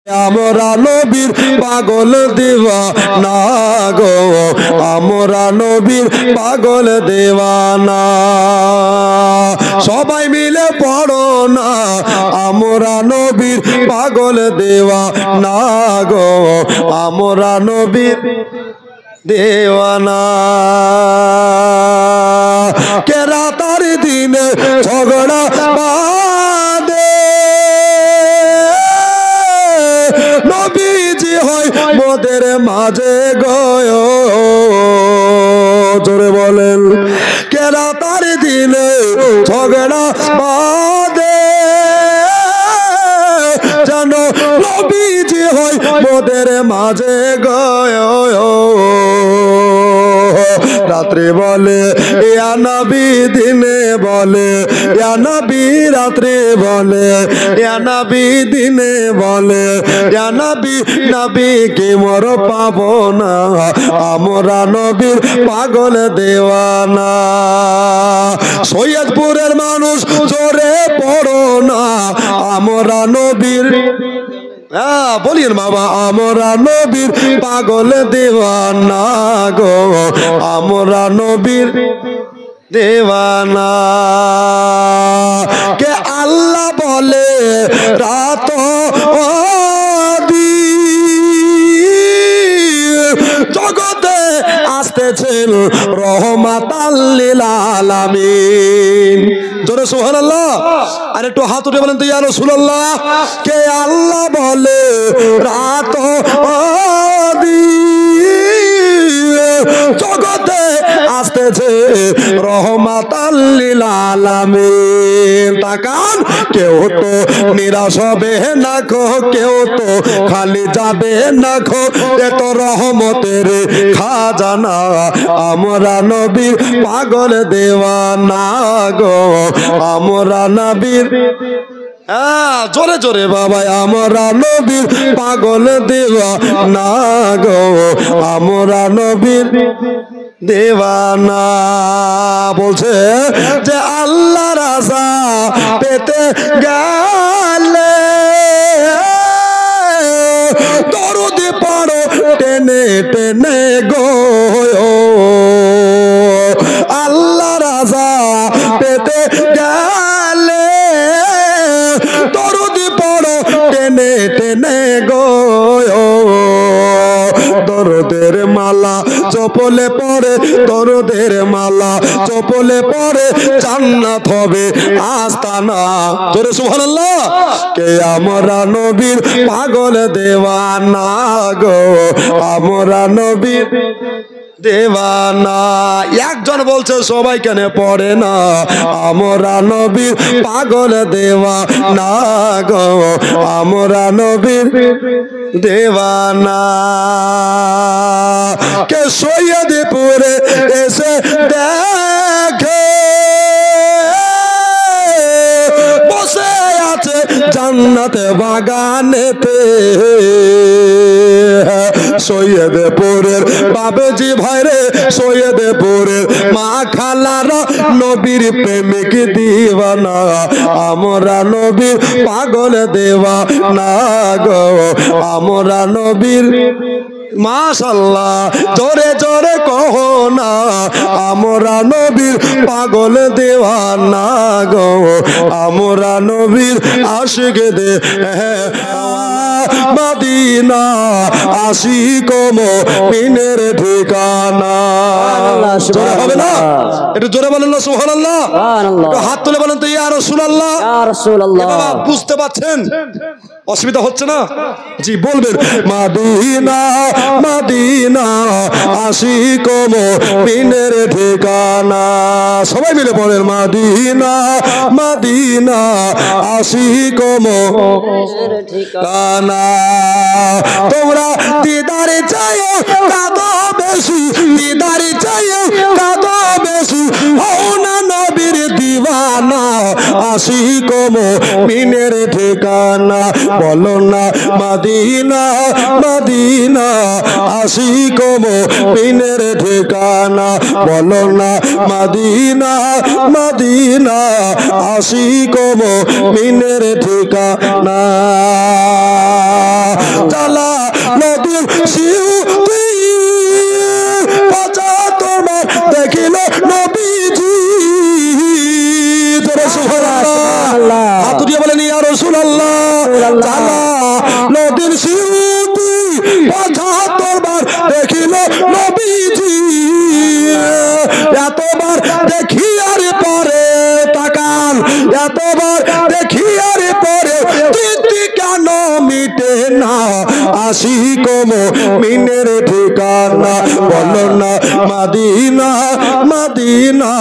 আমরা নবীর পাগল দিওয়ানা গো, আমরা নবীর পাগল দিওয়ানা। সবাই মিলে পড়ো না, আমরা নবীর পাগল দিওয়ানা গো, আমরা নবীর দেওয়ানা। কেরাতার দিনে ঝগড়া বাঁধে, নবীজি হয় মোদের মাঝে গয়। জোরে বলেন। কেরাতার দিনে ঝগড়া বাঁধে, যেন নবীজি হয় মোদের মাঝে গয়। রাত্রে বলে ইয়া নবী, দিনে বলে ইয়া নবী, রাত্রে বলে ইয়া নবী, দিনে বলে ইয়া নবী। নবী কে মোর পাবো না, আমরা নবীর পাগল দেওয়ানা। সৈয়দপুরের মানুষ জোরে পড়ো না, আমরা নবীর, বলিয়েন বাবা, আমরা নবীর পাগল দেওয়ানা গো, আমরা নবীর দেওয়ানা। কে আল্লাহ বলে রাত জগতে আসতেছেন রহমাতাল লিল আলামিন। জোরে সুবহানাল্লাহ। আর একটু হাত উঠে বলেন তো ইয়া রাসূলুল্লাহ। কে আল্লাহ বলে রাত জগতে আসতেছে রহমাতাল লিল আলামিন। তাকান, কেউ তো নিরাশ হবে না খো, কেউ তো খালি যাবে না খো, এ তো রহমতের খাজানা, আমরা নবীর পাগল দেওয়ানা গো, আমরা নবীর, জোরে জোরে বাবা, আমরা নবীর পাগল দেওয়ানা গো, আমরা নবীর দেওয়ানা। বলছে যে আল্লাহ রাজা পেতে গেলে দরুদ পড়ো টেনে টেনে গো, আল্লাহ রাজা পেতে গেলে দরুদ পড়ো টেনে টেনে গো। দরদের মালা চপলে পড়ে, দরদের মালা চপলে পড়ে, জান্নাত হবে আস্তানা। জোরে সুবহানাল্লাহ। কে আমরা নবীর পাগল দেওয়ানা গো, আমরা নবীর দেওয়ানা। একজন বলছে সবাই কেন পড়ে না, আমরা নবীর পাগল দেওয়ানা গো, আমরা নবীর দেওয়ানা। কে সৈয়দপুরে এসে দেখে বসে আছে জান্নাতে বাগানেতে, সৈয়দপুরের বাবেজি ভাইরে, সৈয়দপুরের মা খালারা নবীর প্রেমিক দিওয়ানা, আমরা নবীর পাগল দেওয়ানা গো, আমরা নবীর, মাশাআল্লাহ জোরে জোরে কহো না, আমরা নবীর পাগল দেওয়ানা গো, আমরা নবীর আশিক দে মদিনা, আশিক মুমিনের ঠিকানা। জোরে হবে না? একটু জোরে বলেন না সুবহানাল্লাহ। একটু হাত তুলে বলেন তো ইয়া রাসূলুল্লাহ। ইয়া রাসূলুল্লাহ। বাবা বুঝতে পারছেন? অসুবিধা হচ্ছে না? জি বলবেন। মদিনা মদিনা, আশিক মুমিনের ঠিকানা। সবাই মিলে বলেন মদিনা মদিনা, আশিক মুমিনের ঠিকানা। তোমরা দিদারে চাইও কাঁদো বেশি, দিদারে চাইও কাঁদো বেশি, হও না নবীর দিওয়ানা, আশিক মুমিনের ঠিকানা। বলো না মদিনা মদিনা, আশিক মুমিনের ঠিকানা। বলো না মদিনা মদিনা, আশিক মুমিনের ঠিকানা। জ্বালা নদীর সিউতি পাছা তোমার দেখিল নবীজি। সুবহানাল্লাহ, হাত উঠিয়ে বলেন ইয়া রাসূলুল্লাহ। জ্বালা নদীর সিউতি পাছা তোমার দেখিল নবীজি। এতবার দেখি আর পরে তাকান, এতবার দেখি আর পরে তৃপ্তি কেন মিটে না, আশিক মুমিনের ঠিকানা বলো না মদিনা মদিনা,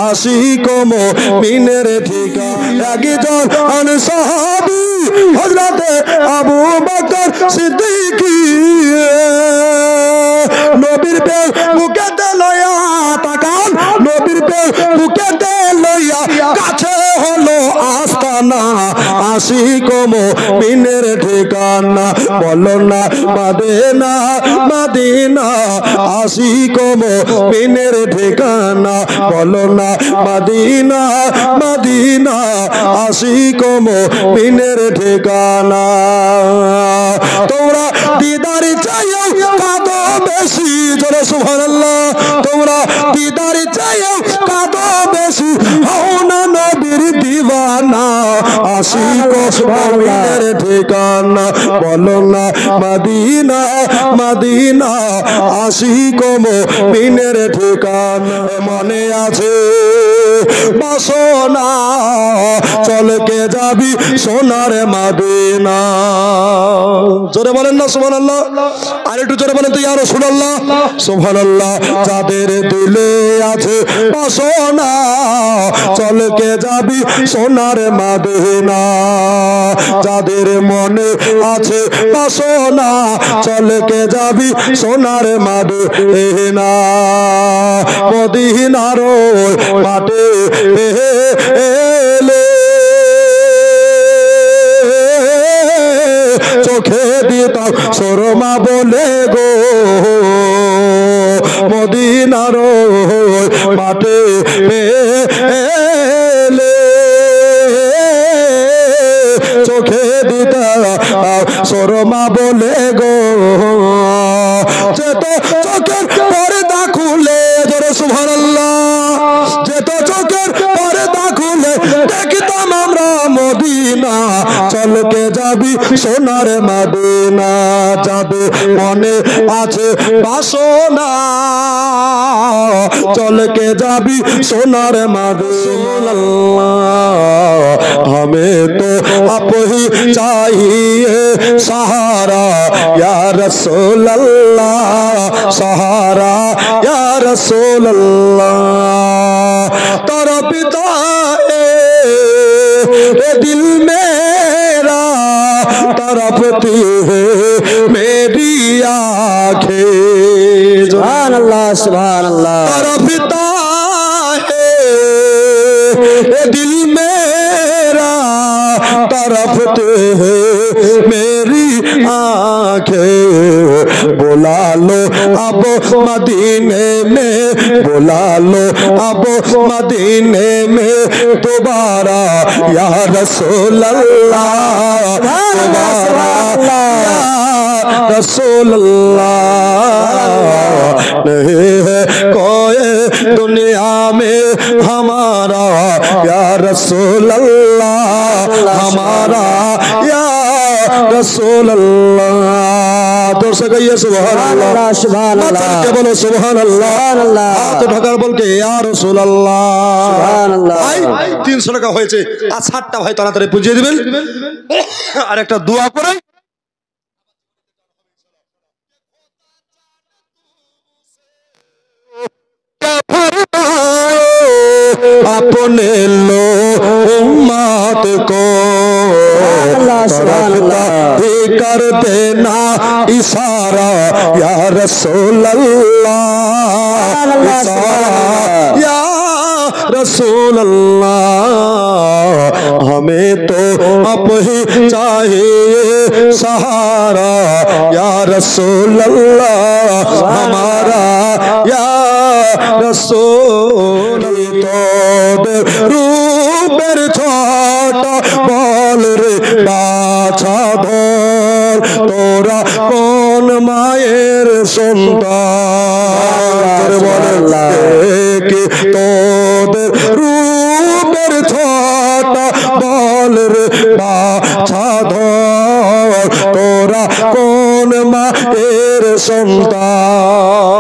আশিক মুমিনের ঠিকানা। একজন সাহাবী হযরতে আবু বকর সিদ্দিক নবীর পে বুকেতে লইয়া তাকান, নবীর পে বুকেতে লইয়া কাছে হলো আস্তানা, আশিক মুমিনের ঠিকানা বলো না মদিনা মদিনা, আশিক মুমিনের ঠিকানা বলো না মদিনা মদিনা, আশিক মুমিনের ঠিকানা। তোমরা দিদার চাইও কাঁদো বেশি, জোরে সুবহানাল্লাহ। তোমরা দিদার চাইও কাঁদো বেশি, হও না নবীর দিওয়ানা, আশিক মুমিনের ঠিকানা বলো না মদিনা মদিনা, আশিক মুমিনের ঠিকানা। মনে আছে বাসনা চলকে যাবি সোনার মদিনা, জোরে বলেন না সুবহানাল্লাহ। আর একটু জোরে বলেন তো ইয়া রাসূলুল্লাহ। সুবহানাল্লাহ। যাদের দিলে আছে বাসনা চলকে যাবি সোনার মদিনা, যাদের মনে আছে বাসনা চলকে যাবি সোনার মদিনা, মদিনার মাঠে এলে চোখে দিতাম সুরমা বলে গো, মদিনার মাঠে এলে চোখে দিতাম সুরমা বলে গো। যেত চোখের পর্দা খুলে, জোরে সুবহানাল্লাহ, যেত চোখের পর্দা খুলে দেখতাম আমরা মদিনা, চলকে যাবি সোনার মদিনা, যাবে মনে আছে বাসনা চলকে যাবি সোনার মদিনা। हमें तो आप ही चाहिए सहारा या रसूल अल्लाह, सहारा या रसूल अल्लाह। तेरा पिता है दिल मेरा, तरफती है मेरी आँखें, सुभान अल्लाह सुभान अल्लाह। तेरा पिता है दिल मेरा, तरफते है मेरी आँखें, बुला लो अब मदीने में, बुला लो अब मदीने में दोबारा या रसूल अल्लाह, दोबारा या रसूल अल्लाह। नहीं है कोई दुनिया में हमारा या रसूल अल्लाह, हमारा या रसूल अल्लाह। दूर से कहिए सुभान अल्लाह सुभान अल्लाह, के बोलो सुभान अल्लाह अल्लाह, हाथ ढाकर बोल के या रसूल अल्लाह सुभान अल्लाह। 300 টাকা হয়েছে, আর 60টা ভাই তাড়াতাড়ি বুঝিয়ে দিবেন, আর একটা দোয়া করে अपने लो उम्मत को भी कर देना इशारा या रसूल अल्लाह, या रसूल अल्लाह। हमें तो अब ही चाहिए सहारा या रसूल अल्लाह, हमारा या রাসূল তোদের রূপের ছটা বল রে বাছা ধর তোরা কোন মায়ের সন্তান বলেন কি তোদের রূপের ছটা বল রে বাছা ধর তোরা কোন মায়ের সন্তান